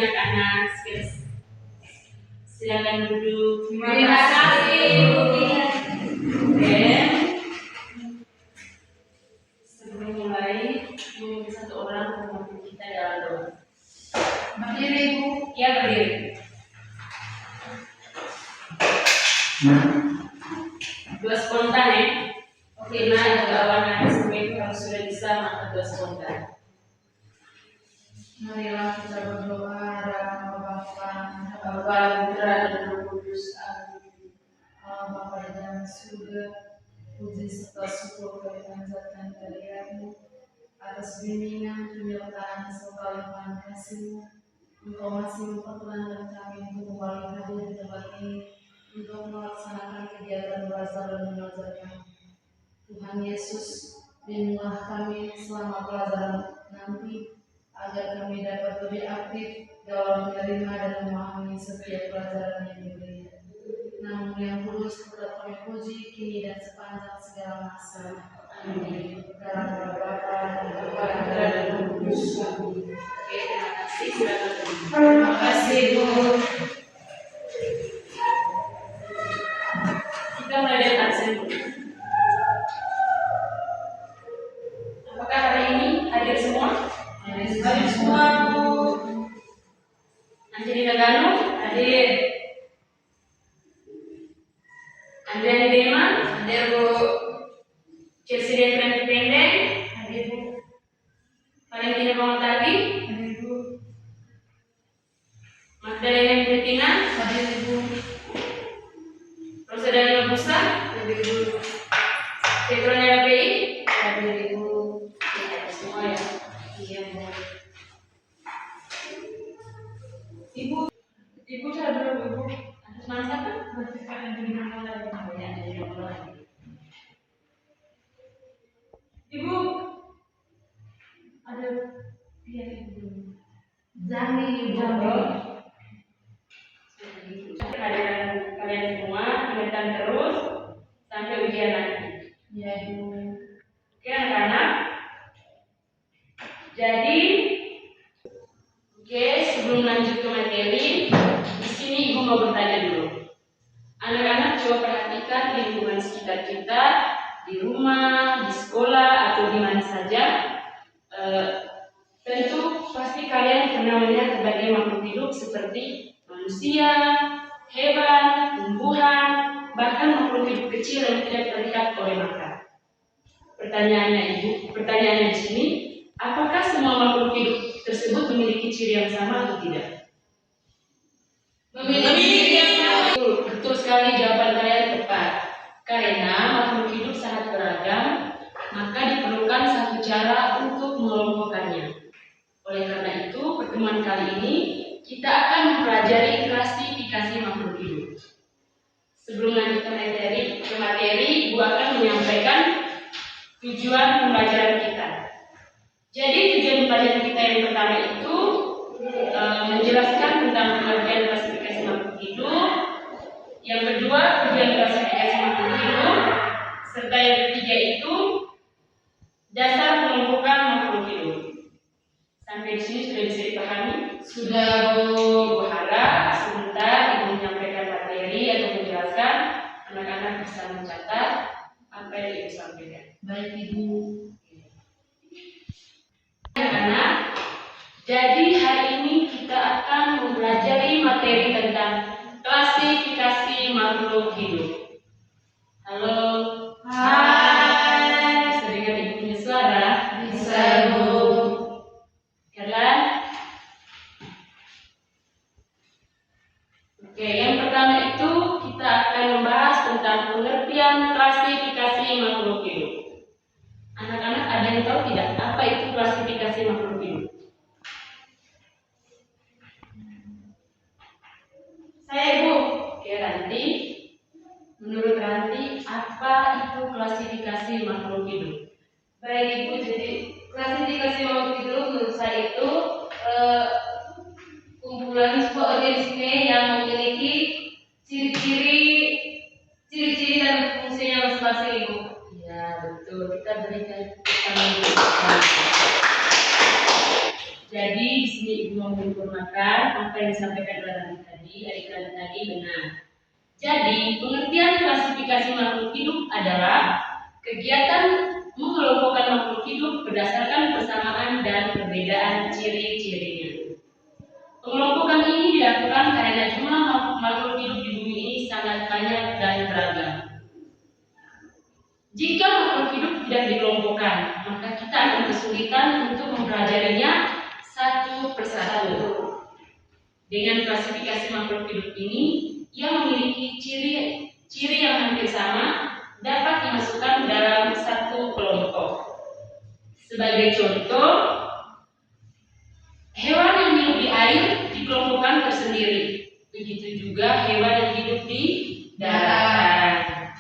anak-anak. Silakan duduk. Terima kasih, Bu. Oke. Sebelum mulai, meminta satu orang untuk kita dalam doa. Berdiri, Bu. Ya, berdiri. Dua spontan ya. Oke, nah anak semua itu harus sudah bisa makan dua spontan. Marilah kita berdoa dalam nama Bapa, Putra, dan Roh Kudus. Amin. Allah Bapa di dalam surga, puji serta syukur kami panjatkan kehadiran-Mu atas bimbingan, penyertaan, serta limpahan kasih-Mu. Engkau masih memperkenankan kami untuk kembali hadir di tempat ini untuk melaksanakan kegiatan belajar dan mengajar kami. Tuhan Yesus, bimbinglah kami selama pelajaran nanti, agar kami dapat lebih aktif dalam menerima dan memahami setiap pelajaran yang diberikan. Namun yang kudus tetap kami puji kini dan sepanjang segala masa. Amin. Dalam nama Bapa dan Putra dan Roh Kudus. Amin. Oke, terima kasih. Silakan. Terima kasih, Bu. Kita mulai dari absen dulu. Apakah hari ini hadir semua? Hadir semua, Bu. Angelina Ganu hadir. Andriani Deman hadir, Bu. Chelsea Detran Pendek hadir, Bu. Valentina Pamatagi Hadir, Bu. Magdalena Betina Hadir, Bu. Rosa Daniel Busa hadir, Bu. Petronia PI hadir, Bu. Ya, semua ya. Iya, Bu. Ibu saya dulu, Ibu. Atas nama siapa? Bersikap yang dimana lagi. Oh, ya, dari Allah. Ibu, ada biar Ibu. Jami. Kehadiran kalian semua ingatkan terus sampai ujian nanti. Ya, Ibu. Oke, anak-anak. Jadi, sebelum lanjut ke materi, di sini Ibu mau bertanya dulu. Anak-anak coba perhatikan lingkungan sekitar kita, di rumah, di sekolah, atau di mana saja. Tentu pasti kalian pernah melihat berbagai makhluk hidup seperti manusia, hewan, tumbuhan, bahkan makhluk hidup kecil yang tidak terlihat oleh mata. Pertanyaannya di sini, apakah semua makhluk hidup tersebut memiliki ciri yang sama atau tidak? Memiliki ciri yang sama. Betul sekali, jawaban kalian tepat. Karena makhluk hidup sangat beragam, maka diperlukan satu cara untuk mengelompokkannya. Oleh karena itu, pertemuan kali ini kita akan mempelajari klasifikasi makhluk hidup. Sebelum lanjut ke materi, Ibu akan menyampaikan tujuan pembelajaran kita. Jadi tujuan pembelajaran kita yang pertama itu menjelaskan tentang pengertian klasifikasi makhluk hidup. Yang kedua, tujuan klasifikasi makhluk hidup. Serta yang ketiga itu dasar pengelompokan makhluk hidup. Sampai di sini sudah bisa dipahami? Sudah, Bu. Ibu harap sebentar Ibu menyampaikan materi atau menjelaskan, anak-anak bisa mencatat apa yang Ibu sampaikan. Baik, Ibu. Anak-anak, jadi hari ini kita akan mempelajari materi tentang klasifikasi makhluk hidup. Halo. Hai. Bisa dengar Ibu punya suara? Bisa, Bu. Jalan. Oke, yang pertama itu kita akan membahas tentang pengertian klasifikasi makhluk hidup. Anak-anak ada yang tahu tidak apa itu klasifikasi makhluk hidup? Saya, Ibu. Oke, Ranti. Menurut Ranti, apa itu klasifikasi makhluk hidup? Baik, Ibu. Jadi klasifikasi makhluk hidup menurut saya itu kumpulan sebuah organisme yang memiliki ciri-ciri dan fungsinya masing-masing, Ibu. Ya, betul. Kita berikan. Jadi di sini Ibu menyempurnakan apa yang disampaikan oleh Rani tadi, adik-adik tadi benar. Jadi, pengertian klasifikasi makhluk hidup adalah kegiatan mengelompokkan makhluk hidup berdasarkan persamaan dan perbedaan ciri-cirinya. Pengelompokan ini dilakukan karena jumlah makhluk hidup di bumi ini sangat banyak dan beragam. Jika makhluk hidup tidak dikelompokkan, maka kita akan kesulitan untuk mempelajarinya satu persatu. Dengan klasifikasi makhluk hidup ini, yang memiliki ciri yang hampir sama, dapat dimasukkan dalam satu kelompok. Sebagai contoh, hewan yang hidup di air dikelompokkan tersendiri. Begitu juga hewan yang hidup di darat.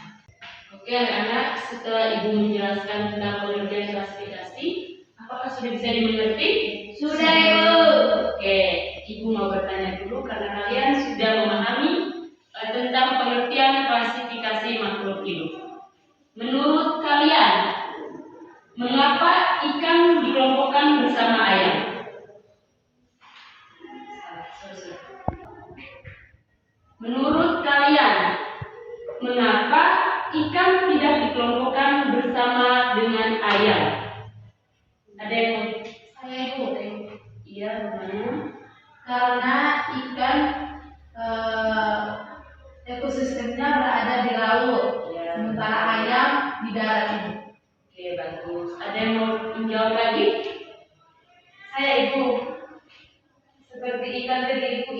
Oke anak-anak, setelah Ibu menjelaskan tentang pengertian klasifikasi, apakah sudah bisa dimengerti? Sudah, Ibu. Oke, Ibu mau bertanya dulu karena kalian sudah memahami tentang pengertian klasifikasi makhluk hidup. Menurut kalian, mengapa ikan dikelompokkan bersama ayam? Menurut kalian, mengapa ikan tidak dikelompokkan bersama dengan ayam? Ada yang mau? Saya, Ibu. Iya, bagaimana? Karena ikan ekosistemnya berada di laut, Ya. sementara ayam di darat, Ibu. Oke, bagus. Ada yang mau menjawab lagi? Saya, Ibu. Seperti ikan tadi, Ibu,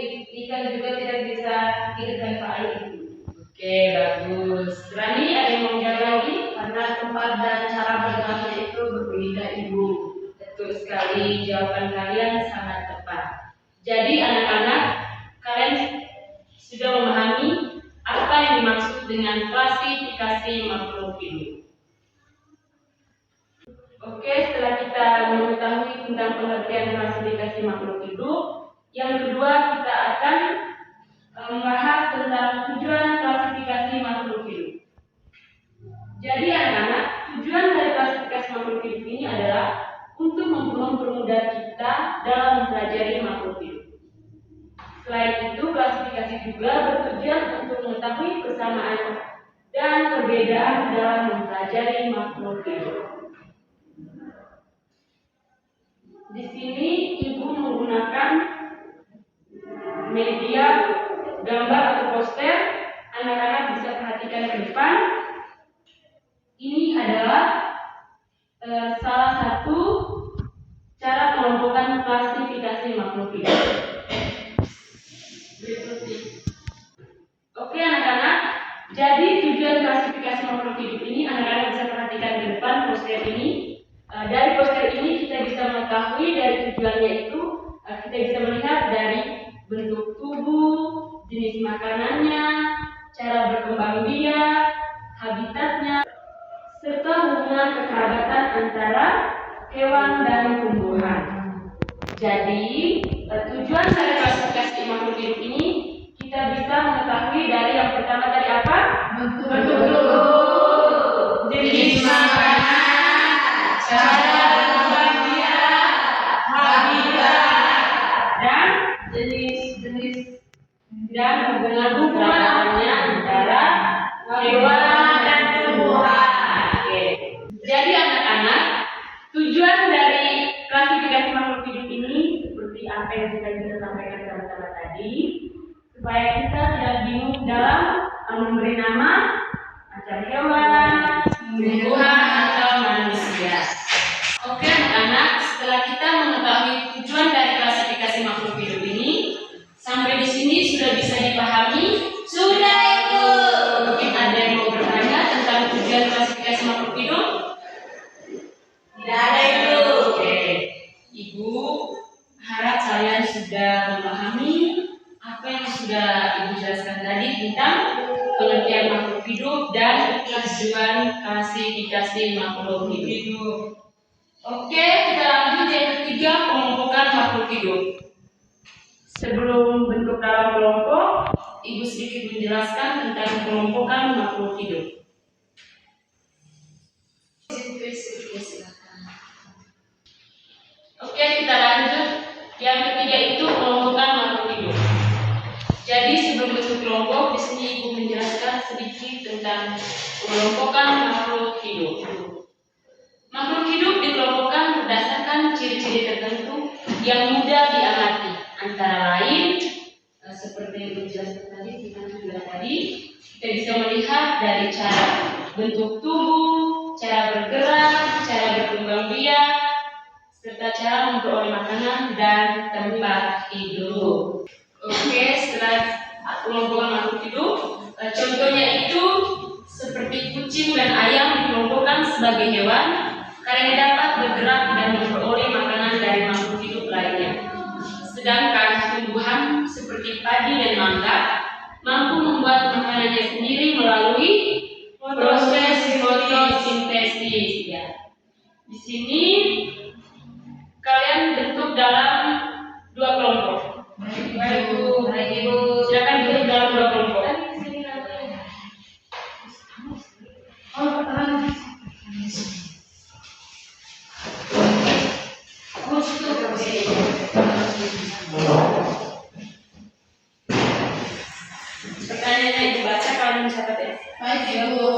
ikan juga tidak bisa hidup tanpa air. Oke, bagus. Rani, ada yang mau menjawab lagi? Karena tempat dan cara bergeraknya itu berbeda, Ibu. Betul sekali, jawaban kalian sangat tepat. Jadi anak-anak, kalian sudah memahami apa yang dimaksud dengan klasifikasi makhluk hidup. Oke, setelah kita mengetahui tentang pengertian klasifikasi makhluk hidup, yang kedua kita akan membahas tentang tujuan klasifikasi makhluk hidup. Jadi anak-anak, tujuan dari klasifikasi makhluk hidup ini adalah untuk mempermudah kita dalam mempelajari makhluk hidup. Selain itu, klasifikasi juga bertujuan untuk mengetahui persamaan dan perbedaan dalam mempelajari makhluk hidup. Di sini Ibu menggunakan media gambar atau poster. Anak-anak bisa perhatikan ke depan. Ini adalah salah satu cara pengelompokan klasifikasi makhluk hidup. Oke anak-anak, jadi tujuan klasifikasi makhluk hidup ini anak-anak bisa perhatikan ke depan poster ini. Dari poster ini kita bisa mengetahui dari tujuannya itu, kita bisa melihat dari bentuk tubuh, jenis makanannya, cara berkembang biak, habitatnya, serta hubungan kekerabatan antara hewan dan tumbuhan. Jadi, tujuan dari klasifikasi makhluk hidup ini kita bisa mengetahui dari yang pertama tadi apa? Bentuk tubuh, jenis makanan, cara berkembang biak, habitat, dan jenis dan hubungan kekerabatan antara hewan dan tumbuhan. Oke. Jadi anak-anak, tujuan dari klasifikasi makhluk hidup ini seperti apa yang kita bisa sampaikan sama-sama tadi, supaya kita tidak bingung dalam memberi nama macam hewan, tumbuhan atau manusia. Oke anak-anak, setelah kita mengetahui tujuan dari klasifikasi makhluk hidup ini, sampai di sini sudah bisa dipahami? Sudah, Ibu. Mungkin ada yang mau bertanya tentang tujuan klasifikasi makhluk hidup? Tidak ada, Ibu. Oke, Ibu harap kalian sudah memahami apa yang sudah Ibu jelaskan tadi tentang pengertian makhluk hidup dan tujuan klasifikasi makhluk hidup. Oke, kita lanjut yang ketiga, pengelompokan makhluk hidup. Sebelum bentuk dalam kelompok, Ibu sedikit menjelaskan tentang pengelompokan makhluk hidup. Oke, kita lanjut. Yang ketiga itu tentang pengelompokan makhluk hidup. Makhluk hidup dikelompokkan berdasarkan ciri-ciri tertentu yang mudah diamati, antara lain seperti yang dijelaskan tadi kita bisa melihat dari cara bentuk tubuh, cara bergerak, cara berkembang biak, serta cara memperoleh makanan dan tempat hidup. Oke, setelah pengelompokan makhluk hidup, contohnya itu seperti kucing dan ayam dikelompokkan sebagai hewan karena dapat bergerak dan memperoleh makanan dari makhluk hidup lainnya. Sedangkan tumbuhan seperti padi dan mangga mampu membuat makanannya sendiri melalui proses fotosintesis. Ya. Di sini kalian bentuk dalam dua kelompok. Baik Ibu. Silakan bentuk dalam dua kelompok. Pertanyaannya dibaca, kalian mencatat ya. Baik Ibu.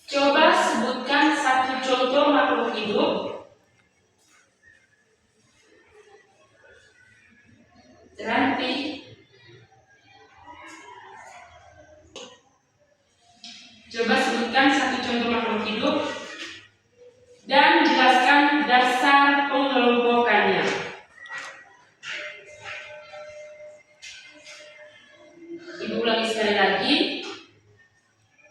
Coba sebutkan satu contoh makhluk hidup Ranti. Coba sebutkan satu contoh makhluk hidup dan jelaskan dasar pengelompokannya. Ibu ulangi sekali lagi.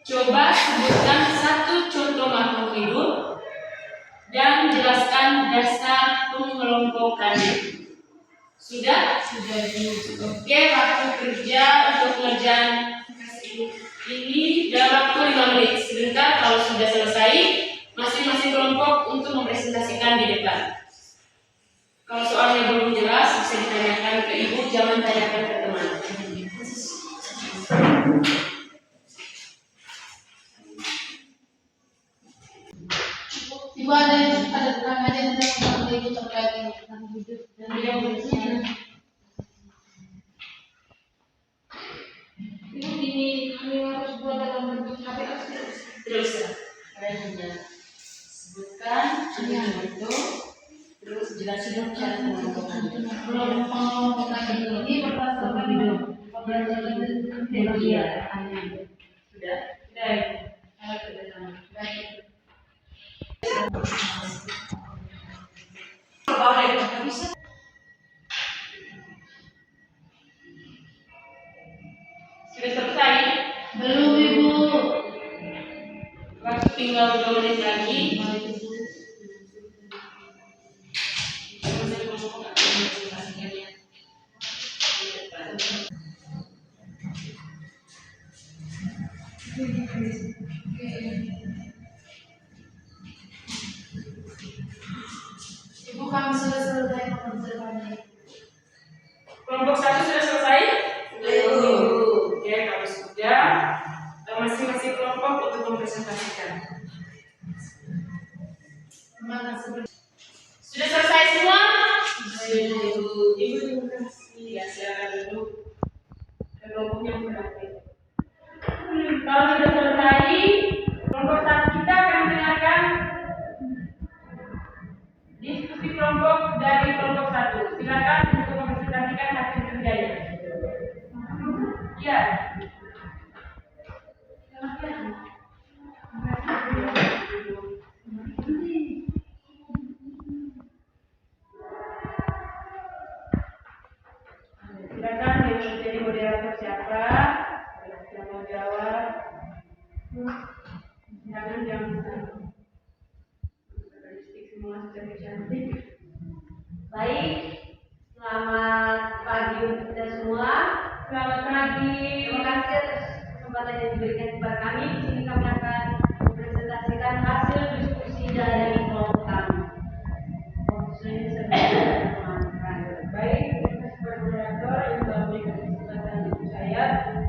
Coba sebutkan satu contoh makhluk hidup dan jelaskan dasar pengelompokannya. Sudah? Sudah Ibu. Oke, waktu kerja untuk pengerjaan ini dalam waktu 5 menit. Sebentar, kalau sudah selesai, masing-masing kelompok untuk mempresentasikan di depan. Kalau soalnya belum jelas, bisa ditanyakan ke ibu, jangan tanyakan ke teman. Ibu ada pertanyaan tentang Ibu terkait dengan hidup dan bidang berikutnya. Ibu ini kami harus buat dalam bentuk HPS. Terus, kalian hanya sebutkan, bentuk, terus jelasin cara pengelompokannya. Pengelompokan ini berdasarkan hidup. Iya, sudah. Sudah. Ayo kerjasama. Baik. Sudah selesai? Belum Ibu. Waktu tinggal 2 menit lagi. Ibu kami sudah selesai mengerjakannya. Kelompok 1 sudah selesai? Belum. Oke, kalau sudah, masing-masing kelompok untuk mempresentasikan. Sudah selesai semua? Ibu terima kasih. Ya, silakan duduk. Ke kelompok yang berakhir. Kalau sudah selesai, kelompok 1 kita akan mendengarkan diskusi kelompok dari kelompok 1. Silakan untuk mempresentasikan hasil kerjanya. Ya. Silakan yang menjadi moderator siapa? Yang mau jawab? Jangan semua sudah cantik. Baik, selamat pagi untuk kita semua. Selamat pagi. Terima kasih atas kesempatan yang diberikan kepada kami. Di sini kami akan mempresentasikan hasil diskusi dari kelompok kami. Ini Baik, terima kasih kepada moderator yang telah memberikan kesempatan untuk saya.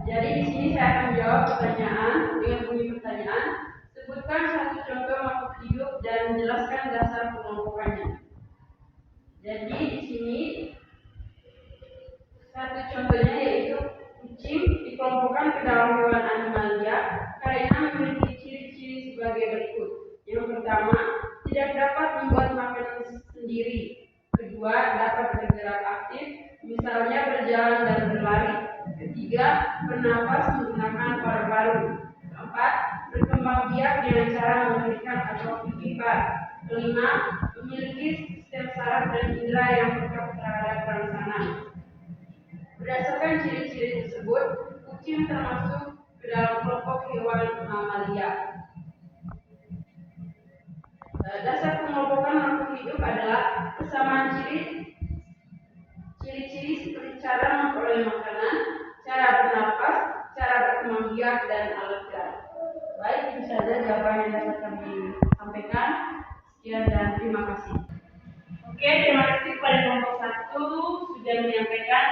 Jadi di sini saya akan menjawab pertanyaan dengan bunyi pertanyaan. Sebutkan satu contoh makhluk hidup dan jelaskan dasar pengelompokannya. Jadi di sini satu contohnya yaitu kucing dikelompokkan ke dalam hewan animalia karena memiliki ciri-ciri sebagai berikut. Yang pertama, tidak dapat membuat makanan sendiri. Kedua, dapat bergerak aktif, misalnya berjalan dan berlari. Ketiga, bernafas menggunakan paru-paru. Keempat, berkembang biak dengan cara memberikan atau pipipan. Kelima, memiliki sistem saraf dan indera yang pekat terhadap rangsangan. Berdasarkan ciri-ciri tersebut, kucing termasuk ke dalam kelompok hewan mamalia. Dasar pengelompokan makhluk hidup adalah kesamaan ciri-ciri seperti cara memperoleh makanan, cara bernafas, cara berkembang biak, dan alat gerak. Baik, itu saja jawaban yang dapat kami sampaikan. Sekian dan terima kasih. Oke, terima kasih kepada kelompok 1 sudah menyampaikan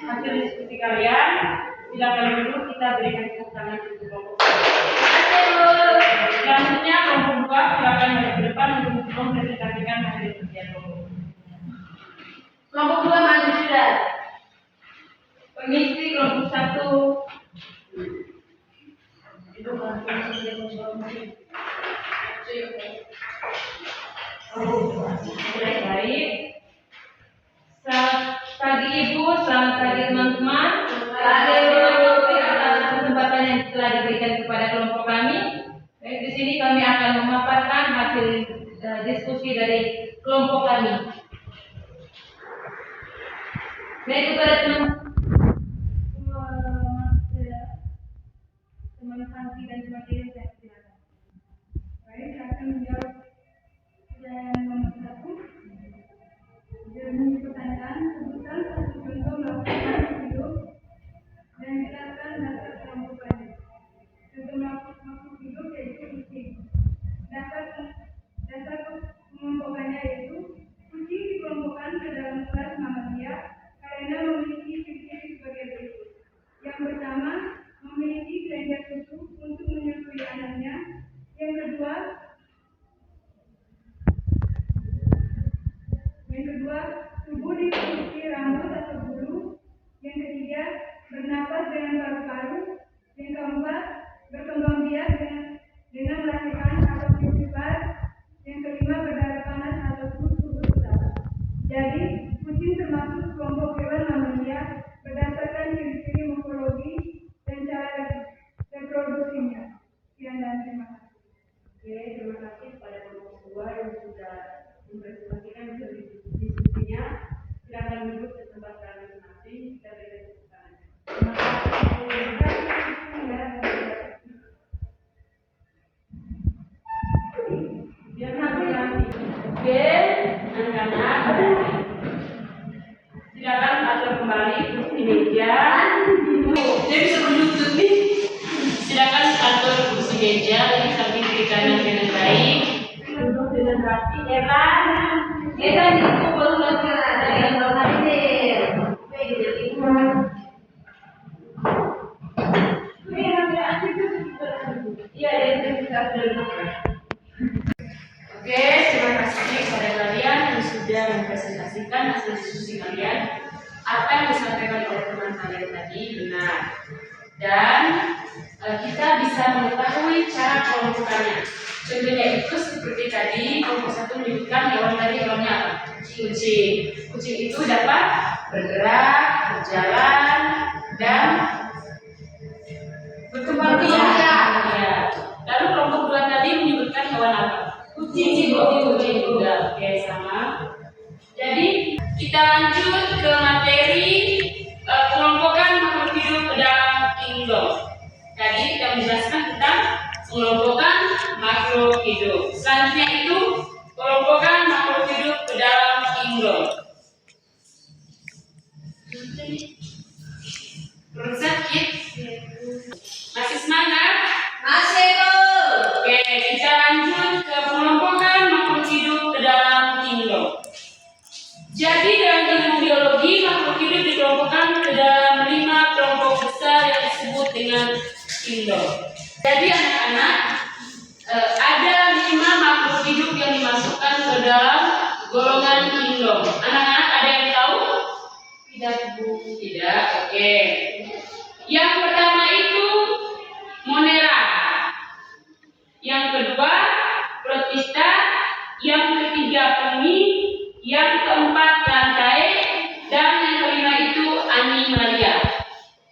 hasil diskusi kalian. Silakan dulu kita berikan tepuk tangan untuk kelompok 1. Selanjutnya kelompok 2 silakan maju ke depan untuk mempresentasikan hasil kerja kelompok. Kelompok 2 maju sudah. Pengisi kelompok 1. Itu kan baik. Selamat pagi Ibu, selamat pagi teman-teman. Atas kesempatan yang telah diberikan kepada kelompok kami. Baik, di sini kami akan memaparkan hasil diskusi dari kelompok kami. Baik, kepada teman Santi dan sebagainya, saya silakan. Baik, saya akan menjawab pertanyaan nomor 1. Jadi pertanyaan, sebutkan satu contoh melakukan hidup dan jelaskan dasar kelompokannya. Contoh makhluk hidup yaitu kucing. Dasar kelompokannya yaitu kucing dikelompokkan ke dalam kelas mamalia karena memiliki ciri-ciri sebagai berikut. Yang pertama, memiliki kelenjar susu untuk menyusui anaknya. Yang kedua, tubuh dipenuhi rambut atau bulu. Yang ketiga, bernapas dengan paru-paru. Yang keempat, berkembang biak dengan melahirkan atau pipipan. Yang kelima, berdarah panas atau tubuh besar. Jadi, kucing termasuk kelompok hewan mamalia berdasarkan ciri-ciri morfologi dan cara reproduksinya. Sekian dan terima kasih. Oke, terima kasih kepada kelompok 2 yang sudah mempresentasikan hasil diskusinya. Silakan duduk di tempat kalian masing-masing. Kita berikan tepuk tangan. Terima kasih. Biar nanti. Oke, anak-anak. Silakan atur kembali di meja. Jadi sebelum duduk nih. Silakan atur kursi meja ini sambil kiri kanan dengan baik. Duduk dengan rapi. Eva itu baru lagi ada yang tadi deh. Iya, dia bisa duduk. Oke, terima kasih kepada kalian yang sudah mempresentasikan hasil diskusi kalian. Apa yang disampaikan oleh teman kalian tadi benar. Dan kita bisa mengetahui cara kelompokannya. Contohnya itu seperti tadi, kelompok 1 menyebutkan hewan tadi hewannya apa? Kucing. Kucing itu dapat bergerak, berjalan, dan berkembang biak. Ya. Lalu kelompok 2 tadi menyebutkan hewan apa? Kucing. Kucing juga. Oke, sama. Jadi kita lanjut ke materi kelompokan makhluk hidup ke dalam kingdom. Tadi kita menjelaskan tentang kelompokan makhluk hidup. Selanjutnya itu kelompokan makhluk hidup ke dalam kingdom. Perut sakit? Masih semangat? Masih, Bu. Oke, kita lanjut ke kelompokan makhluk hidup ke dalam kingdom. Jadi dalam ilmu biologi, makhluk hidup dikelompokkan ke dalam 5 kelompok besar yang disebut dengan kingdom. Jadi anak-anak, ada 5 makhluk hidup yang ketiga benih, yang keempat rantai, dan yang kelima itu animalia.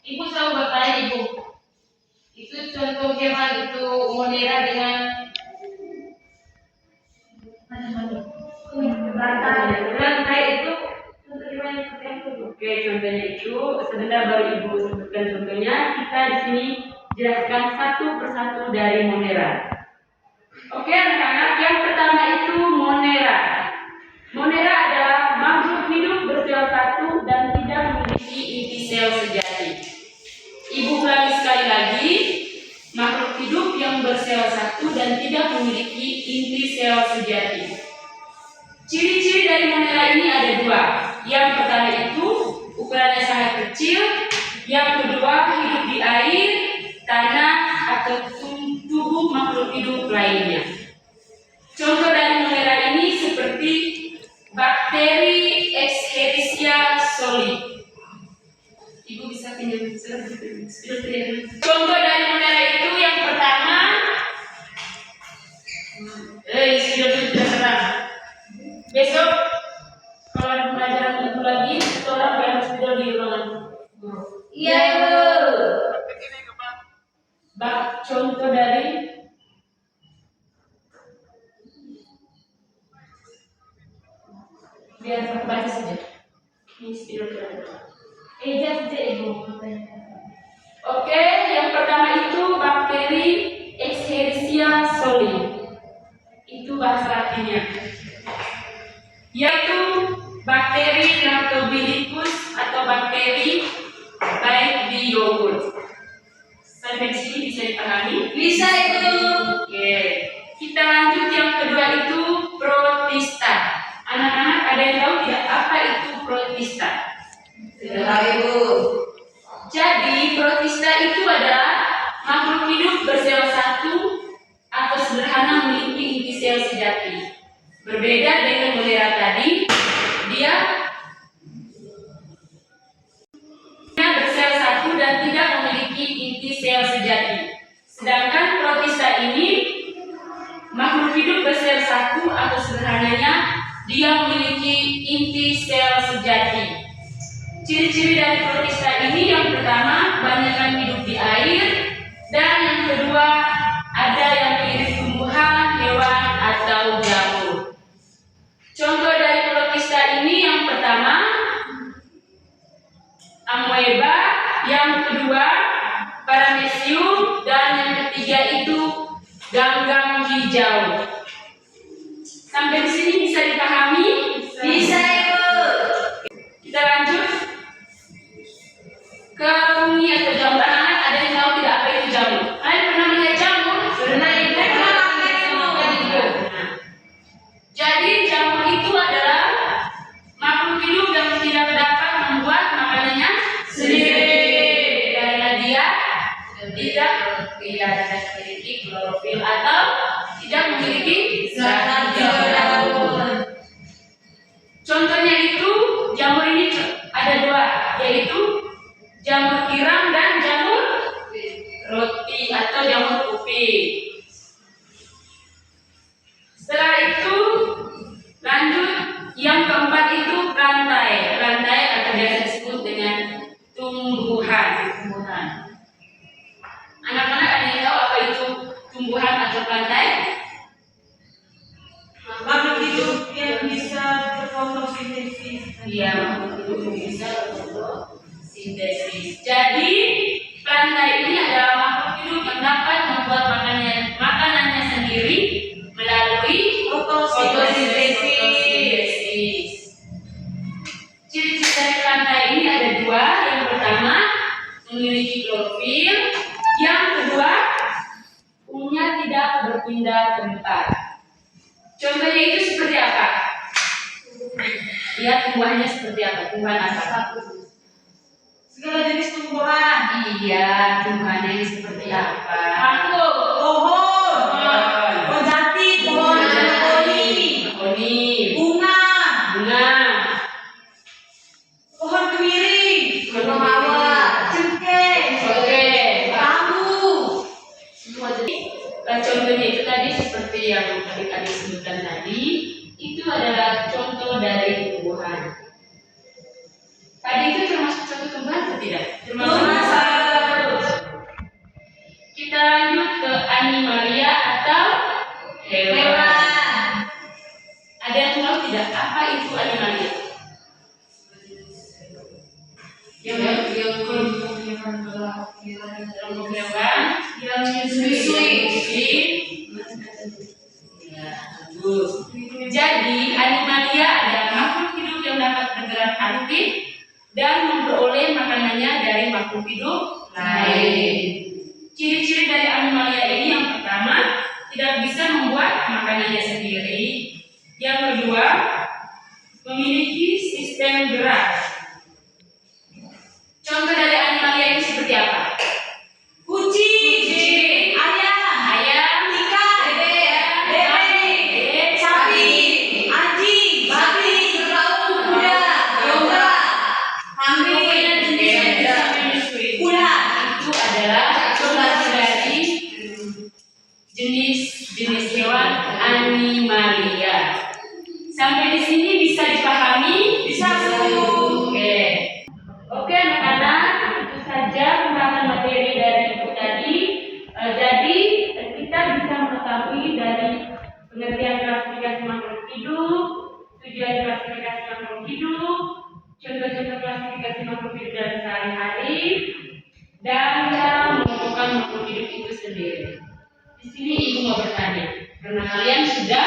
Ibu selalu bertanya Ibu, itu contoh hewan itu monera dengan rantai itu contoh hewan yang seperti apa? Oke, contohnya itu sebentar baru Ibu sebutkan contohnya. Kita di sini jelaskan satu persatu dari monera. Oke anak-anak, yang pertama itu monera. Monera adalah makhluk hidup bersel satu dan tidak memiliki inti sel sejati. Ibu ulangi sekali lagi, makhluk hidup yang bersel satu dan tidak memiliki inti sel sejati. Ciri-ciri dari monera ini ada dua. Yang pertama itu ukurannya sangat kecil. Yang kedua hidup di air, tanah, atau tubuh makhluk hidup lainnya. Contoh dari monera ini seperti bakteri Escherichia coli. Ibu bisa pinjam contoh dari monera itu yang pertama, sudah terang. Besok kalau ada pelajaran Ibu lagi, tolong harus tidur di ruangan guru. Iya, Ibu. Contoh dari biar aku baca saja. Ini tidur Jangan saja Ibu. Oke, yang pertama itu bakteri Escherichia coli. Itu bahasa latinnya. Yaitu bakteri Lactobacillus atau bakteri baik di yogurt. Sampai di sini bisa dipahami? Bisa Ibu. Oke. Kita lanjut yang kedua itu protista. Anak-anak ada yang tahu tidak apa itu protista? Tidak tahu Ibu. Jadi protista itu adalah makhluk hidup bersel satu atau sederhana memiliki inti sel sejati. Berbeda dengan monera tadi, dia bersel satu dan tidak memiliki inti sel sejati. Sedangkan protista ini makhluk hidup bersel satu atau sederhananya dia memiliki inti sel sejati. Ciri-ciri dari protista ini yang pertama banyakkan hidup di air, dan yang kedua ada yang mirip tumbuhan, hewan, atau jamur. Contoh dari protista ini yang pertama amoeba, yang kedua paramecium, dan yang ketiga itu ganggang hijau. Sampai di sini bisa dipahami? Bisa Ibu. Kita lanjut ke fungi atau jamur. Anak-anak ada yang tahu tidak apa itu jamur? Kalian pernah melihat jamur? Pernah Ibu. Jadi jamur itu adalah makhluk hidup yang tidak dapat membuat makanannya sendiri karena dia tidak memiliki klorofil atau tidak memiliki zat hijau. Contohnya itu jamur ini ada dua, yaitu jamur tiram dan jamur roti atau jamur kuping. Setelah itu lanjut yang keempat itu rantai. Rantai atau biasa disebut dengan tumbuhan. Anak-anak ada yang tahu apa itu tumbuhan atau rantai? Makhluk hidup yang bisa berfotosintesis. Iya, makhluk hidup yang bisa berfotosintesis. Jadi rantai ini adalah makhluk hidup yang dapat membuat makanannya sendiri melalui fotosintesis. Ciri-ciri dari rantai ini ada dua. Yang pertama memiliki klorofil. Yang kedua umumnya tidak berpindah tempat. Contohnya itu seperti apa? Lihat tumbuhannya seperti apa? Tumbuhan apa? Segala jenis tumbuhan. Iya, tumbuhannya ini seperti apa? Pohon. Pohon jati. Pohon Mahoni, bunga. Pohon kemiri. Pohon mawar, cengkeh. oke, Bambu. semua jenis. Contohnya itu tadi seperti yang adik-adik sebutkan tadi, itu adalah contoh dari tumbuhan. Padi itu termasuk satu tumbuhan atau tidak? Termasuk. Kita lanjut ke animalia atau hewan. Ada yang tahu tidak apa itu animalia? Yang kelompok hewan yang menyusui. Ya, bagus. Jadi animalia adalah makhluk hidup yang dapat bergerak aktif dan memperoleh makanannya dari makhluk hidup lain. Ciri-ciri dari animalia ini yang pertama, tidak bisa membuat makanannya sendiri. Yang kedua, memiliki sistem gerak. Contoh dari animalia ini seperti apa? Kucing, ayam, ikan, bebek, sapi, anjing, babi, kuda, domba, kambing, ular. Itu adalah contoh dari jenis hewan animalia. Sampai di sini bisa dipahami? Bisa, Bu. Oke, anak-anak, itu saja pembahasan materi dari Ibu tadi. Jadi kita bisa mengetahui dari pengertian klasifikasi makhluk hidup, tujuan klasifikasi makhluk hidup, contoh-contoh klasifikasi makhluk hidup dalam sehari-hari, dan cara menentukan makhluk hidup itu sendiri. Di sini Ibu mau bertanya, karena kalian sudah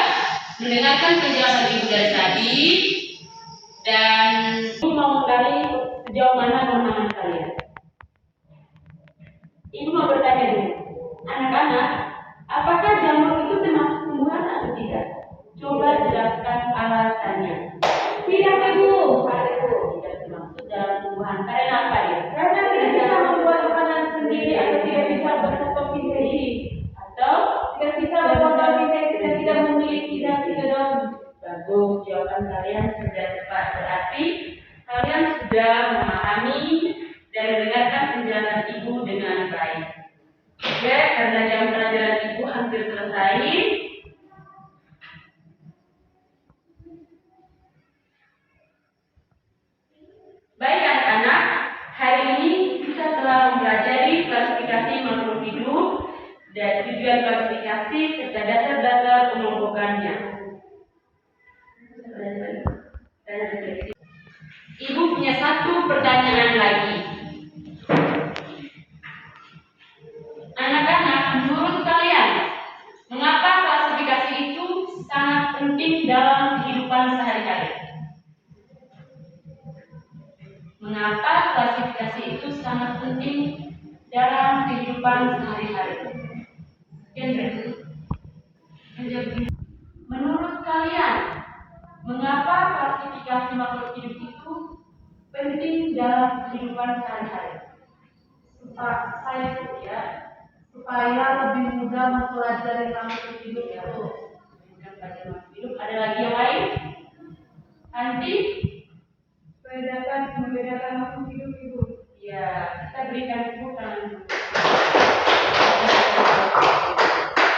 mendengarkan penjelasan Ibu dari tadi, dan Ibu mau menggali sejauh mana pemahaman kalian. Ibu mau bertanya dulu, anak-anak, apakah jamur itu termasuk tumbuhan atau tidak? Coba jelaskan alasannya. Tidak, Ibu. Tidak termasuk dalam tumbuhan. Karena apa ya? Karena tidak bisa membuat makanan sendiri atau tidak bisa berfotosintesi atau tidak bisa berfotosintesi dan tidak memiliki zat daun. Bagus, jawaban kalian sudah tepat. Berarti kalian sudah memahami dan mendengarkan penjelasan Ibu dengan baik. Oke, karena jam pelajaran Ibu hampir selesai. Baik anak-anak, hari ini kita telah mempelajari klasifikasi makhluk hidup dan tujuan klasifikasi serta dasar-dasar pengelompokannya. Ibu punya satu pertanyaan lagi. Anak-anak, menurut kalian, mengapa klasifikasi itu sangat penting dalam kehidupan sehari-hari? Mengapa klasifikasi itu sangat penting dalam kehidupan sehari-hari? Menurut kalian, mengapa klasifikasi makhluk hidup itu penting dalam kehidupan sehari-hari? Supaya lebih mudah mempelajari makhluk hidup ya, Bu. Ada lagi yang lain? Nanti membedakan makhluk hidup, Ibu. ya, kita berikan Ibu tangan.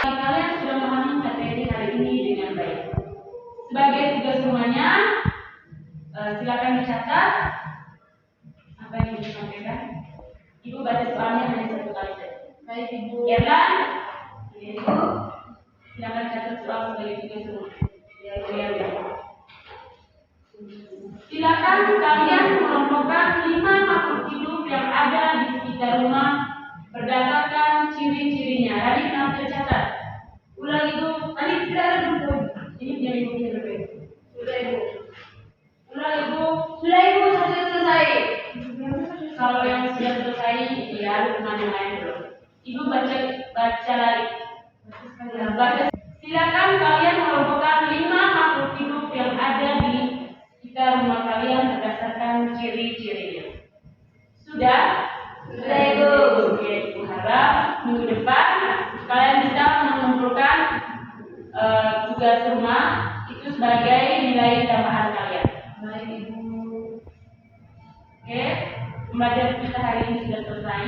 Kalian sudah memahami materi hari ini dengan baik. Sebagai tugas rumahnya, silakan dicatat apa yang Ibu sampaikan. Ibu baca soalnya hanya satu kali saja. Baik, Ibu. Ya kan? Ibu, silakan catat soal sebagai tugas rumah. Ya. Silakan kalian mengelompokkan 5 makhluk hidup yang ada di sekitar rumah berdasarkan ciri-cirinya. Tadi kenapa tercatat? Ulang Ibu. Tadi tidak ada buku. Ini biar Ibu bisa berbeda. Sudah Ibu. Ulang Ibu. Sudah, Ibu, sudah selesai. Kalau yang sudah selesai, ya teman yang lain belum. Ibu baca lagi. Silakan kalian mengelompokkan 5 makhluk hidup yang ada di sekitar rumah kalian berdasarkan ciri-cirinya. Sudah? Sudah, Ibu. Oke, Ibu harap minggu depan kalian bisa mengumpulkan tugas rumah itu sebagai nilai tambahan kalian. Baik, Ibu. Oke, pembelajaran kita hari ini sudah selesai.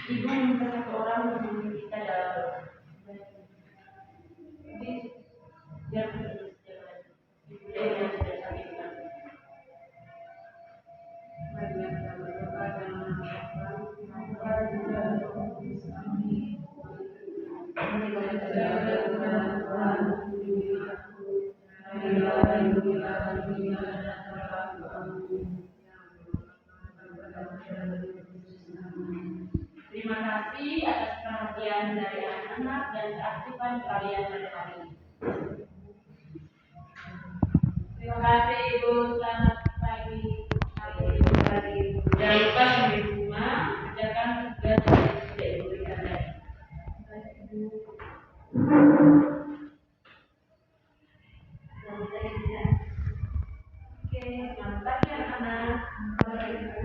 Ibu meminta satu orang untuk menemani kita dalam doa. Jadi, biar ibu yang sudah kami bilang. Mari kita berdoa dan terima kasih atas perhatian dari anak-anak dan keaktifan kalian pada hari ini. Terima kasih Ibu, selamat pagi. Jangan lupa sampai rumah kerjakan tugas yang sudah Ibu berikan tadi. Oke, selamat pagi anak-anak.